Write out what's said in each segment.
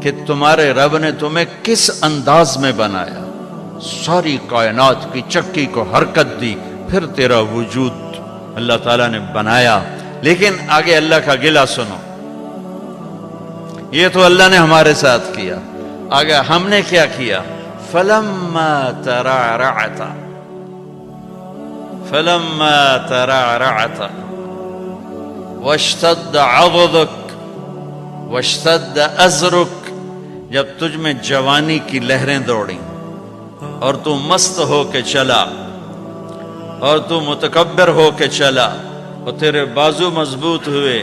کہ تمہارے رب نے تمہیں کس انداز میں بنایا، ساری کائنات کی چکی کو حرکت دی، پھر تیرا وجود اللہ تعالیٰ نے بنایا۔ لیکن آگے اللہ کا گلہ سنو، یہ تو اللہ نے ہمارے ساتھ کیا، آگے ہم نے کیا کیا؟ فَلَمَّا تَرَعْرَعْتَ فَلَمَّا تَرَعْرَعْتَ وَاشْتَدَّ عَضُدُكَ وَاشْتَدَّ أَزْرُكَ، جب تجھ میں جوانی کی لہریں دوڑیں اور تو مست ہو کے چلا اور تو متکبر ہو کے چلا اور تیرے بازو مضبوط ہوئے،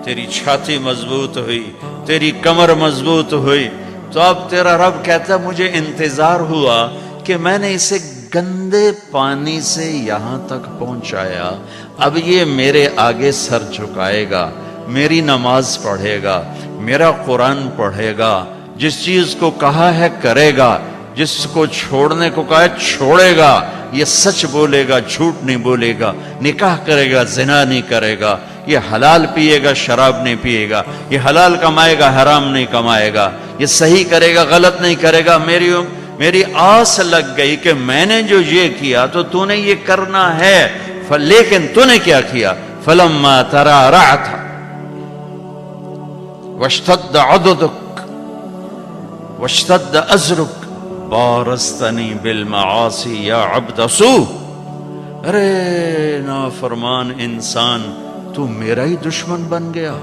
تیری چھاتی مضبوط ہوئی، تیری کمر مضبوط ہوئی، تو اب تیرا رب کہتا ہے مجھے انتظار ہوا کہ میں نے اسے گندے پانی سے یہاں تک پہنچایا، اب یہ میرے آگے سر جھکائے گا، میری نماز پڑھے گا، میرا قرآن پڑھے گا، جس چیز کو کہا ہے کرے گا، جس کو چھوڑنے کو کہا ہے چھوڑے گا، یہ سچ بولے گا، جھوٹ نہیں بولے گا، نکاح کرے گا، زنا نہیں کرے گا، یہ حلال پیے گا، شراب نہیں پیے گا، یہ حلال کمائے گا، حرام نہیں کمائے گا، یہ صحیح کرے گا، غلط نہیں کرے گا۔ میری آس لگ گئی کہ میں نے جو یہ کیا تو نے یہ کرنا ہے، لیکن نے کیا کیا؟ فَلَمَّا تَرَعْرَعْتَ وَاشْتَدَّ عَضُدُكَ وَاشْتَدَّ أَزْرُكَ بارستنی بالمعاصی یا عبد سوء، ارے نافرمان انسان، تو میرا ہی دشمن بن گیا،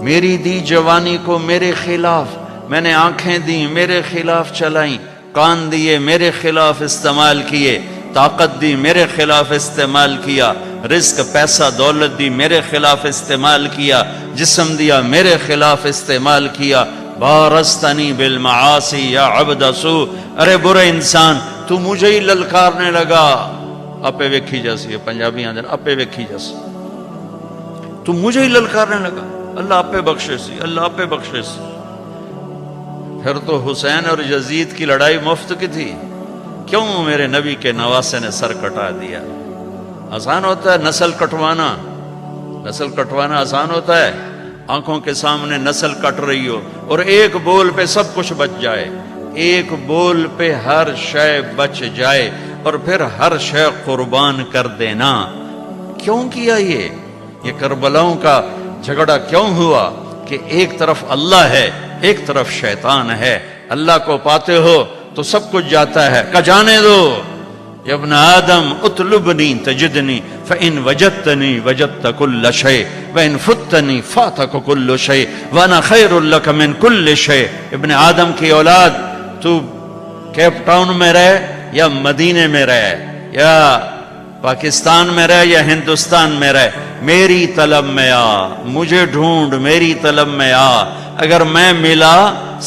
میری دی جوانی کو میرے خلاف، میں نے آنکھیں دیں میرے خلاف چلائیں، کان دیے میرے خلاف استعمال کیے، طاقت دی میرے خلاف استعمال کیا، رزق پیسہ دولت دی میرے خلاف استعمال کیا، جسم دیا میرے خلاف استعمال کیا، بارستنی بالمعاصی یا عبد سوء، ارے برے انسان تو مجھے ہی للکارنے لگا، اپے ویکھی جیسی، پنجابی آندھر اپے ویکھی جیسی، تو مجھے ہی للکارنے لگا، اللہ اپے بخشے سی، اللہ اپے بخشے سی۔ پھر تو حسین اور یزید کی لڑائی مفت کی تھی، کیوں میرے نبی کے نواسے نے سر کٹا دیا؟ آسان ہوتا ہے نسل کٹوانا، نسل کٹوانا آسان ہوتا ہے، آنکھوں کے سامنے نسل کٹ رہی ہو اور ایک بول پہ سب کچھ بچ جائے، ایک بول پہ ہر شے بچ جائے اور پھر ہر شے قربان کر دینا۔ کیوں کیا یہ کربلاؤں کا جھگڑا کیوں ہوا؟ کہ ایک طرف اللہ ہے، ایک طرف شیطان ہے، اللہ کو پاتے ہو تو سب کچھ جاتا ہے، کہ جانے دو، یا ابن آدم اطلبنی تجدنی فإن وجدتنی وجدت کل شیء وإن فتنی فاتک کل شیء وانا خیر لک من کل شیء۔ ابن آدم کی اولاد، تو کیپ ٹاؤن میں رہے یا مدینے میں رہے یا پاکستان میں رہے یا ہندوستان میں رہے، میری طلب میں آ، مجھے ڈھونڈ، میری طلب میں آ، اگر میں ملا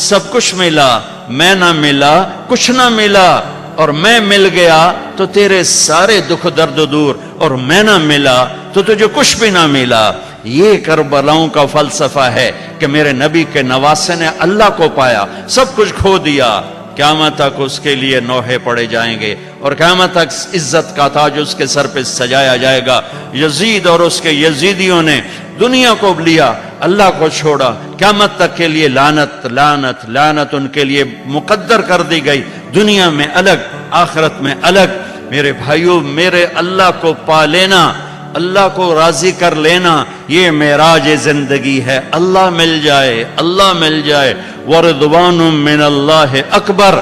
سب کچھ ملا، میں نہ ملا کچھ نہ ملا، اور میں مل گیا تو تیرے سارے دکھ درد دور، اور میں نہ ملا تو تجھے کچھ بھی نہ ملا۔ یہ کربلاؤں کا فلسفہ ہے کہ میرے نبی کے نواسے نے اللہ کو پایا، سب کچھ کھو دیا، قیامت تک اس کے لیے نوحے پڑے جائیں گے اور قیامت تک عزت کا تاج اس کے سر پہ سجایا جائے گا۔ یزید اور اس کے یزیدیوں نے دنیا کو لیا، اللہ کو چھوڑا، قیامت تک کے لیے لعنت لعنت لعنت ان کے لیے مقدر کر دی گئی، دنیا میں الگ آخرت میں الگ۔ میرے بھائیوں، میرے اللہ کو پا لینا، اللہ کو راضی کر لینا، یہ معراج زندگی ہے۔ اللہ مل جائے، اللہ مل جائے، ورضوان من اللہ اکبر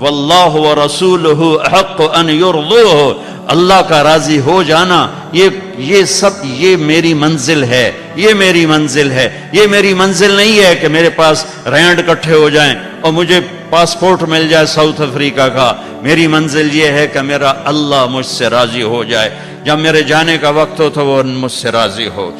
واللہ ورسولہ احق ان یرضوہ، اللہ کا راضی ہو جانا، یہ سب یہ میری منزل ہے، یہ میری منزل ہے۔ یہ میری منزل نہیں ہے کہ میرے پاس رینڈ اکٹھے ہو جائیں اور مجھے پاسپورٹ مل جائے ساؤتھ افریقہ کا۔ میری منزل یہ ہے کہ میرا اللہ مجھ سے راضی ہو جائے، جب میرے جانے کا وقت ہو تو وہ مجھ سے راضی ہو۔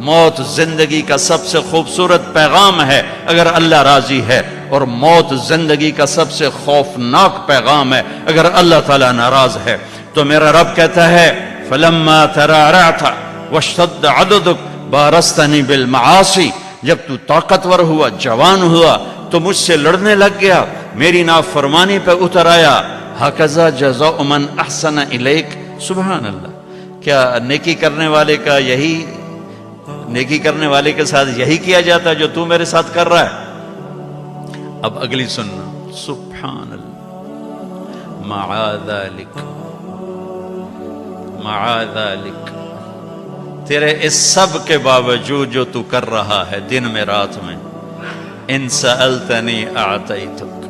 موت زندگی کا سب سے خوبصورت پیغام ہے اگر اللہ راضی ہے، اور موت زندگی کا سب سے خوفناک پیغام ہے اگر اللہ تعالیٰ ناراض ہے۔ تو میرا رب کہتا ہے فَلَمَّا تَرَعْرَعْتَ وَاشْتَدَّ عَضُدُكَ بَارَزْتَنِي بِالْمَعَاصِي، جب تو طاقتور ہوا، جوان ہوا تو مجھ سے لڑنے لگ گیا، میری نافرمانی پہ اتر آیا۔ ہَكَذَا جَزَاءُ مَنْ أَحْسَنَ إِلَيْكَ، سبحان اللہ، کیا نیکی کرنے والے کا یہی نیکی کرنے والے کے ساتھ یہی کیا جاتا ہے جو تو میرے ساتھ کر رہا ہے۔ اب اگلی سننا، سبحان اللہ، معاذ ذالک، تیرے اس سب کے باوجود جو تو کر رہا ہے دن میں رات میں، ان سألتنی اعطیتک،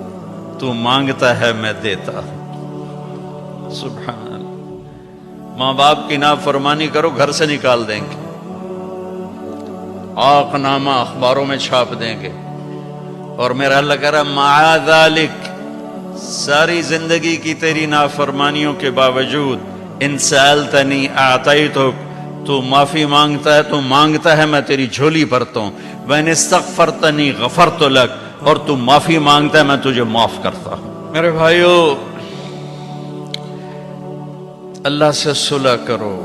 تو مانگتا ہے میں دیتا ہوں۔ سبحان اللہ، ماں باپ کی نافرمانی کرو گھر سے نکال دیں گے، آق نامہ اخباروں میں چھاپ دیں گے، اور میرا اللہ کہہ رہا معاذ ذالک، ساری زندگی کی تیری نافرمانیوں کے باوجود ان سألتنی اعطیتک، تو معافی مانگتا ہے، تو مانگتا ہے میں تیری جھولی بھرتا ہوں، وَإِنِ اسْتَغْفَرْتَنِي غَفَرْتُ لَكَ، اور تو معافی مانگتا ہے میں تجھے معاف کرتا ہوں۔ میرے بھائیو، اللہ سے صلح کرو،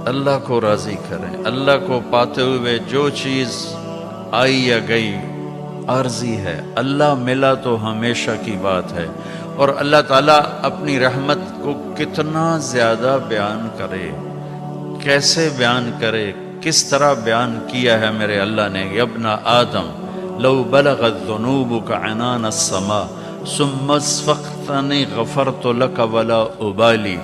اللہ کو راضی کریں، اللہ کو پاتے ہوئے جو چیز آئی یا گئی عارضی ہے، اللہ ملا تو ہمیشہ کی بات ہے۔ اور اللہ تعالیٰ اپنی رحمت کو کتنا زیادہ بیان کرے، کیسے بیان کرے، کس طرح بیان کیا ہے میرے اللہ نے، یا ابن آدم لو بلغت ذنوبک عنان السماء ثم استغفرتنی غفرت لک ولا ابالی،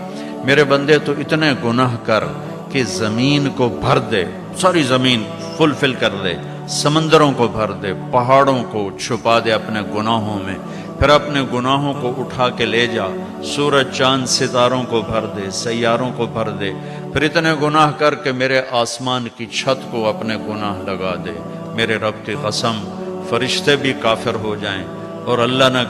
میرے بندے تو اتنے گناہ کر کہ زمین کو بھر دے، ساری زمین فل کر دے، سمندروں کو بھر دے، پہاڑوں کو چھپا دے اپنے گناہوں میں، پھر اپنے گناہوں کو اٹھا کے لے جا، سورج چاند ستاروں کو بھر دے، سیاروں کو بھر دے، پھر اتنے گناہ کر کے میرے آسمان کی چھت کو اپنے گناہ لگا دے، میرے رب کی قسم فرشتے بھی کافر ہو جائیں، اور اللہ نہ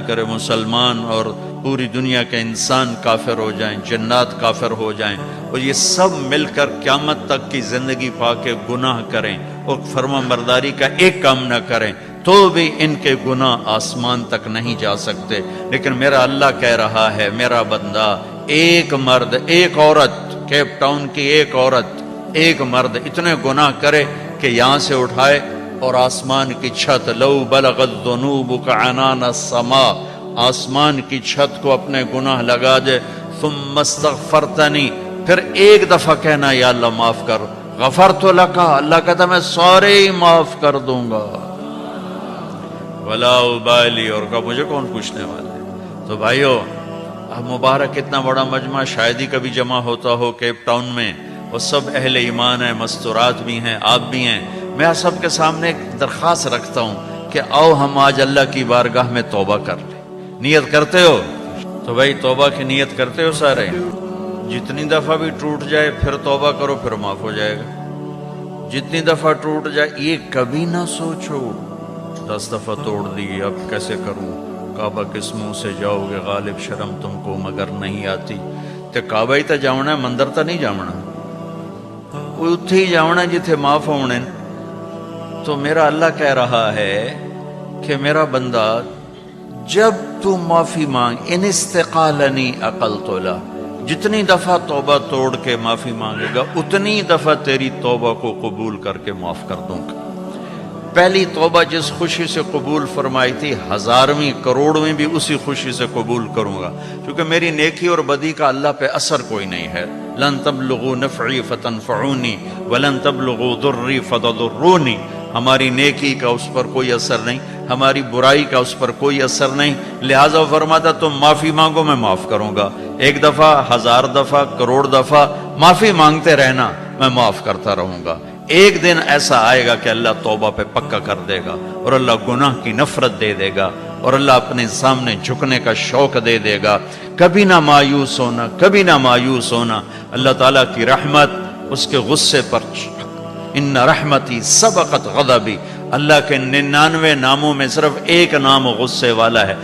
کرے مسلمان اور پوری دنیا کے انسان کافر ہو جائیں، جنات کافر ہو جائیں، اور یہ سب مل کر قیامت تک کی زندگی پا کے گناہ کریں اور فرما برداری کا ایک کام نہ کریں، تو بھی ان کے گناہ آسمان تک نہیں جا سکتے۔ لیکن میرا اللہ کہہ رہا ہے میرا بندہ، ایک مرد ایک عورت، کیپ ٹاؤن کی ایک عورت ایک مرد اتنے گناہ کرے کہ یہاں سے اٹھائے اور آسمان کی چھت، لو بلغت ذنوبک عنان السماء، آسمان کی چھت کو اپنے گناہ لگا دے، ثم استغفرتنی، پھر ایک دفعہ کہنا یا اللہ معاف کر، غفرت لک، اللہ کہتا میں سارے ہی معاف کر دوں گا، ولا ابالی، اور کہا مجھے کون پوچھنے والا ہے۔ تو بھائیو، مبارک اتنا بڑا مجمع شاید ہی کبھی جمع ہوتا ہو کیپ ٹاؤن میں، وہ سب اہل ایمان ہیں، مستورات بھی ہیں، آپ بھی ہیں۔ میں آپ سب کے سامنے ایک درخواست رکھتا ہوں کہ آؤ ہم آج اللہ کی بارگاہ میں توبہ کر لیں۔ نیت کرتے ہو؟ تو بھائی توبہ کی نیت کرتے ہو سارے؟ جتنی دفعہ بھی ٹوٹ جائے پھر توبہ کرو، پھر معاف ہو جائے گا۔ جتنی دفعہ ٹوٹ جائے یہ کبھی نہ سوچو 10 دفعہ توڑ دی اب کیسے کروں، کعبہ کس منہ سے جاؤ گے، غالب شرم تم کو مگر نہیں آتی، تے کعبہ ہی تا جاؤنا ہے، مندر تا نہیں جاؤنا، اتھے ہی جاؤنا جتھے معاف ہونے۔ تو میرا اللہ کہہ رہا ہے کہ میرا بندہ جب تو معافی مانگ، ان استقالنی عقلت لہ، جتنی دفعہ توبہ توڑ کے معافی مانگے گا اتنی دفعہ تیری توبہ کو قبول کر کے معاف کر دوں گا۔ پہلی توبہ جس خوشی سے قبول فرمائی تھی، 1000ویں کروڑویں بھی اسی خوشی سے قبول کروں گا، کیونکہ میری نیکی اور بدی کا اللہ پہ اثر کوئی نہیں ہے۔ لن تبلغوا نفعی فتنفعونی ولن تبلغوا ضری فتضرونی، ہماری نیکی کا اس پر کوئی اثر نہیں، ہماری برائی کا اس پر کوئی اثر نہیں، لہٰذا فرماتا تم معافی مانگو میں معاف کروں گا، 1 دفعہ 1000 دفعہ کروڑ دفعہ معافی مانگتے رہنا، میں معاف کرتا رہوں گا۔ ایک دن ایسا آئے گا کہ اللہ توبہ پہ پکا کر دے گا، اور اللہ گناہ کی نفرت دے دے گا، اور اللہ اپنے سامنے جھکنے کا شوق دے دے گا۔ کبھی نہ مایوس ہونا، کبھی نہ مایوس ہونا، اللہ تعالیٰ کی رحمت اس کے غصے پر، ان رحمتی سبقت غضبی، اللہ کے 99 ناموں میں صرف ایک نام غصے والا ہے۔